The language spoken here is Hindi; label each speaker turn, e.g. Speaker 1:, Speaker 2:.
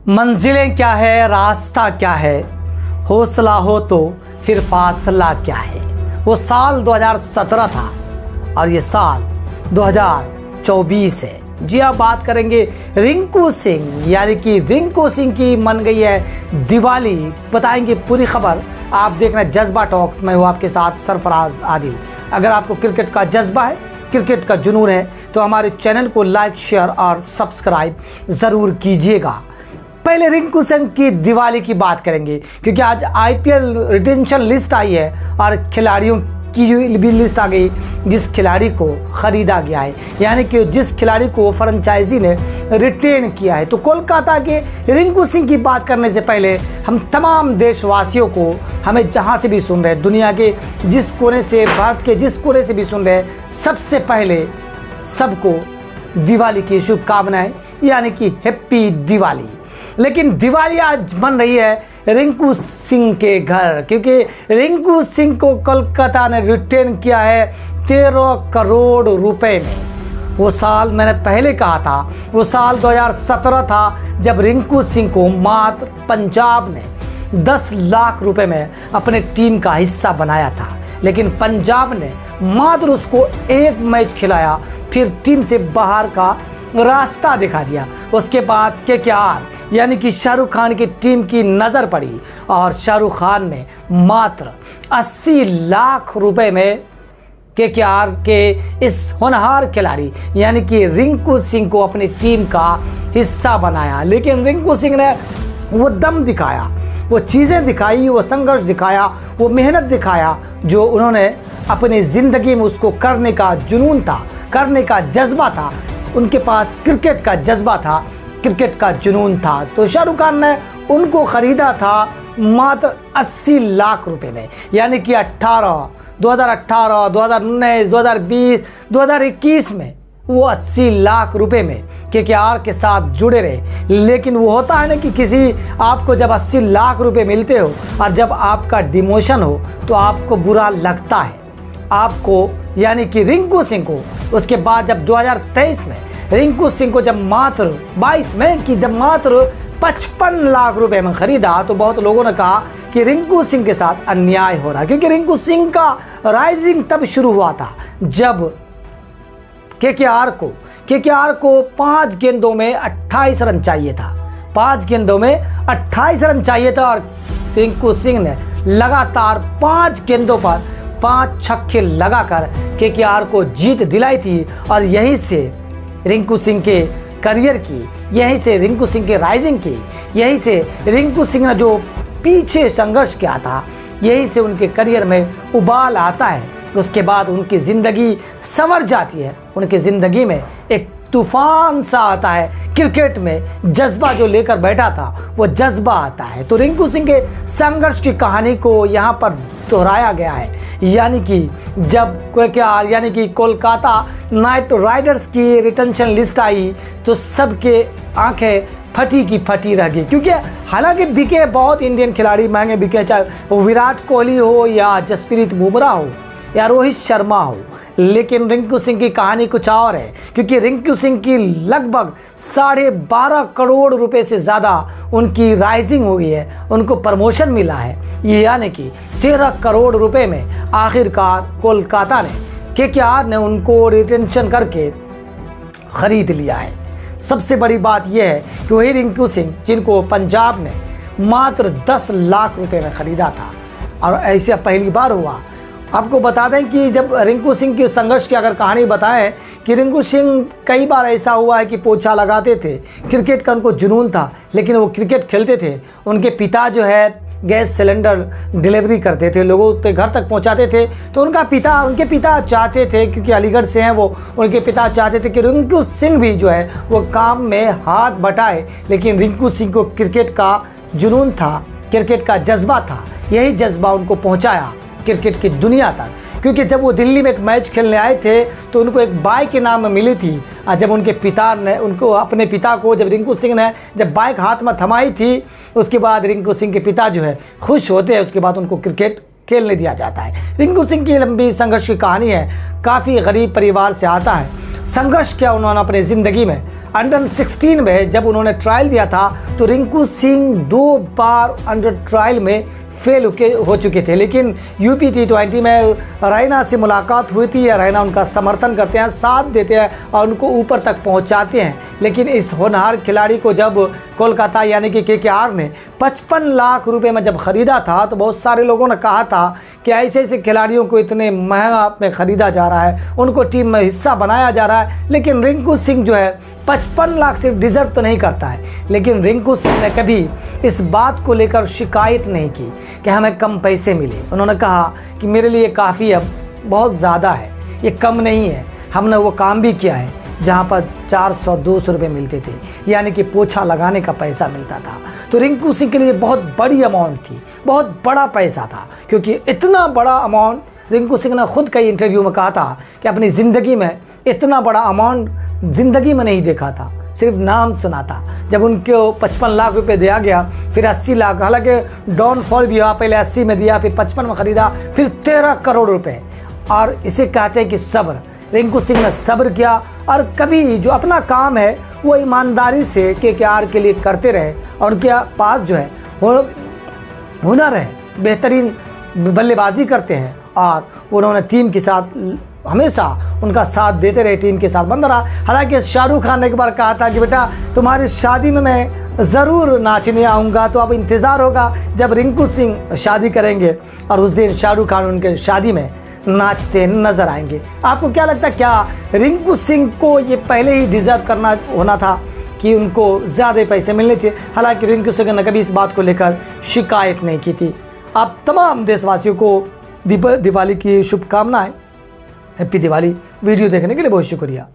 Speaker 1: मंजिलें क्या है, रास्ता क्या है, हौसला हो तो फिर फासला क्या है। वो साल 2017 था और ये साल 2024 है। जी आप बात करेंगे रिंकू सिंह, यानी कि रिंकू सिंह की मन गई है दिवाली। बताएंगे पूरी खबर। आप देख रहे हैं जज्बा टॉक्स, मैं हूँ आपके साथ सरफराज आदिल। अगर आपको क्रिकेट का जज्बा है, क्रिकेट का जुनून है, तो हमारे चैनल को लाइक, शेयर और सब्सक्राइब ज़रूर कीजिएगा। पहले रिंकू सिंह की दिवाली की बात करेंगे, क्योंकि आज आईपीएल रिटेंशन लिस्ट आई है और खिलाड़ियों की भी लिस्ट आ गई जिस खिलाड़ी को ख़रीदा गया है, यानी कि जिस खिलाड़ी को फ्रेंचाइजी ने रिटेन किया है। तो कोलकाता के रिंकू सिंह की बात करने से पहले हम तमाम देशवासियों को, हमें जहां से भी सुन रहे हैं, दुनिया के जिस कोने से, भारत के जिस कोने से भी सुन रहे हैं, सबसे पहले सबको दिवाली की शुभकामनाएं, यानी कि हैप्पी दिवाली। लेकिन दिवाली आज बन रही है रिंकू सिंह के घर, क्योंकि रिंकू सिंह को कोलकाता ने रिटेन किया है 13 करोड़ रुपए में। वो साल मैंने पहले कहा था, वो साल 2017 था जब रिंकू सिंह को मात्र पंजाब ने 10 लाख रुपए में अपने टीम का हिस्सा बनाया था। लेकिन पंजाब ने मात्र उसको एक मैच खिलाया, फिर टीम से बाहर का रास्ता दिखा दिया। उसके बाद केकेआर यानी कि शाहरुख खान की टीम की नज़र पड़ी और शाहरुख खान ने मात्र 80 लाख रुपए में केकेआर के इस होनहार खिलाड़ी यानी कि रिंकू सिंह को अपनी टीम का हिस्सा बनाया। लेकिन रिंकू सिंह ने वो दम दिखाया, वो चीज़ें दिखाई, वो संघर्ष दिखाया, वो मेहनत दिखाया जो उन्होंने अपनी ज़िंदगी में उसको करने का जुनून था, करने का जज्बा था। उनके पास क्रिकेट का जज्बा था, क्रिकेट का जुनून था। तो शाहरुख खान ने उनको ख़रीदा था मात्र 80 लाख रुपए में, यानी कि 2018, 2019, 2020, 2021 में वो 80 लाख रुपए में केकेआर के साथ जुड़े रहे। लेकिन वो होता है ना कि किसी आपको जब 80 लाख रुपए मिलते हो और जब आपका डिमोशन हो तो आपको बुरा लगता है। आपको यानी कि रिंकू सिंह को उसके बाद जब 2023 में रिंकू सिंह को जब मात्र 22 में कि जब मात्र 55 लाख रुपए में ख़रीदा, तो बहुत लोगों ने कहा कि रिंकू सिंह के साथ अन्याय हो रहा है। क्योंकि रिंकू सिंह का राइजिंग तब शुरू हुआ था जब केकेआर को 5 गेंदों में 28 रन चाहिए था। 5 गेंदों में 28 रन चाहिए था और रिंकू सिंह ने लगातार 5 गेंदों पर 5 छक्के लगाकर केकेआर को जीत दिलाई थी। और यहीं से रिंकू सिंह के करियर की, यहीं से रिंकू सिंह के राइजिंग की, यहीं से रिंकू सिंह ने जो पीछे संघर्ष किया था, यहीं से उनके करियर में उबाल आता है। उसके बाद उनकी ज़िंदगी संवर जाती है, उनकी ज़िंदगी में एक तूफान सा आता है। क्रिकेट में जज्बा जो लेकर बैठा था वो जज्बा आता है। तो रिंकू सिंह के संघर्ष की कहानी को यहाँ पर दोहराया गया है, यानी कि जब केकेआर यानी कि कोलकाता नाइट राइडर्स की रिटेंशन लिस्ट आई तो सबके आंखें फटी की फटी रह गई। क्योंकि हालांकि बिके बहुत इंडियन खिलाड़ी, महंगे बिके, चाहे वो विराट कोहली हो या जसप्रीत बुमराह हो या रोहित शर्मा हो, लेकिन रिंकू सिंह की कहानी कुछ और है। क्योंकि रिंकू सिंह की लगभग 12.5 करोड़ रुपए से ज़्यादा उनकी राइजिंग हुई है, उनको प्रमोशन मिला है, यानी कि 13 करोड़ रुपए में आखिरकार कोलकाता ने, केकेआर ने उनको रिटेंशन करके ख़रीद लिया है। सबसे बड़ी बात यह है कि वही रिंकू सिंह जिनको पंजाब ने मात्र 10 लाख रुपए में ख़रीदा था, और ऐसे पहली बार हुआ। आपको बता दें कि जब रिंकू सिंह के संघर्ष की अगर कहानी बताएं कि रिंकू सिंह कई बार ऐसा हुआ है कि पोछा लगाते थे, क्रिकेट का उनको जुनून था, लेकिन वो क्रिकेट खेलते थे। उनके पिता जो है गैस सिलेंडर डिलीवरी करते थे, लोगों के घर तक पहुंचाते थे। तो उनके पिता चाहते थे, क्योंकि अलीगढ़ से हैं वो, उनके पिता चाहते थे कि रिंकू सिंह भी जो है वो काम में हाथ बटाए। लेकिन रिंकू सिंह को क्रिकेट का जुनून था, क्रिकेट का जज्बा था, यही जज्बा उनको पहुँचाया क्रिकेट की दुनिया तक। क्योंकि जब वो दिल्ली में एक मैच खेलने आए थे तो उनको एक बाइक इनाम में मिली थी। और जब उनके पिता ने उनको, अपने पिता को, जब रिंकू सिंह ने जब बाइक हाथ में थमाई थी, उसके बाद रिंकू सिंह के पिता जो है खुश होते हैं। उसके बाद उनको क्रिकेट खेलने दिया जाता है। रिंकू सिंह की लंबी संघर्ष की कहानी है। काफ़ी गरीब परिवार से आता है। संघर्ष किया उन्होंने अपने ज़िंदगी में। अंडर 16 में जब उन्होंने ट्रायल दिया था तो रिंकू सिंह 2 बार अंडर ट्रायल में फेल हो चुके थे, लेकिन यूपी T20 में रैना से मुलाकात हुई थी। रैना उनका समर्थन करते हैं, साथ देते हैं और उनको ऊपर तक पहुंचाते हैं। लेकिन इस होनहार खिलाड़ी को जब कोलकाता यानी कि KKR ने 55 लाख रुपए में जब ख़रीदा था तो बहुत सारे लोगों ने कहा था कि ऐसे ऐसे खिलाड़ियों को इतने महंगा में ख़रीदा जा रहा है, उनको टीम में हिस्सा बनाया जा रहा है। लेकिन रिंकू सिंह जो है 55 लाख सिर्फ डिज़र्व तो नहीं करता है, लेकिन रिंकू सिंह ने कभी इस बात को लेकर शिकायत नहीं की कि हमें कम पैसे मिले। उन्होंने कहा कि मेरे लिए काफ़ी अब बहुत ज़्यादा है, ये कम नहीं है। हमने वो काम भी किया है जहाँ पर 400-200 रुपये मिलते थे, यानी कि पोछा लगाने का पैसा मिलता था। तो रिंकू सिंह के लिए बहुत बड़ी अमाउंट थी, बहुत बड़ा पैसा था, क्योंकि इतना बड़ा अमाउंट रिंकू सिंह ने खुद कई इंटरव्यू में कहा था कि अपनी ज़िंदगी में इतना बड़ा अमाउंट ज़िंदगी में नहीं देखा था, सिर्फ नाम सुना था। जब उनको 55 लाख रुपए दिया गया, फिर 80 लाख, हालांकि डाउनफॉल भी हुआ, पहले 80 में दिया, फिर 55 में ख़रीदा, फिर 13 करोड़ रुपए। और इसे कहते हैं कि सब्र। रिंकू सिंह ने सब्र किया और कभी जो अपना काम है वो ईमानदारी से KKR के लिए करते रहे, और उनके पास जो है वो हुनर है, बेहतरीन बल्लेबाजी करते हैं, और उन्होंने टीम के साथ हमेशा उनका साथ देते रहे, टीम के साथ बंदा रहा। हालांकि शाहरुख खान ने एक बार कहा था कि बेटा तुम्हारी शादी में मैं ज़रूर नाचने आऊँगा, तो अब इंतज़ार होगा जब रिंकू सिंह शादी करेंगे और उस दिन शाहरुख खान उनके शादी में नाचते नज़र आएंगे। आपको क्या लगता है, क्या रिंकू सिंह को ये पहले ही डिज़र्व करना होना था कि उनको ज़्यादा पैसे मिलने थे? हालांकि रिंकू सिंह ने कभी इस बात को लेकर शिकायत नहीं की थी। आप तमाम देशवासियों को दिवाली की शुभकामनाएं। हैप्पी दिवाली। वीडियो देखने के लिए बहुत शुक्रिया।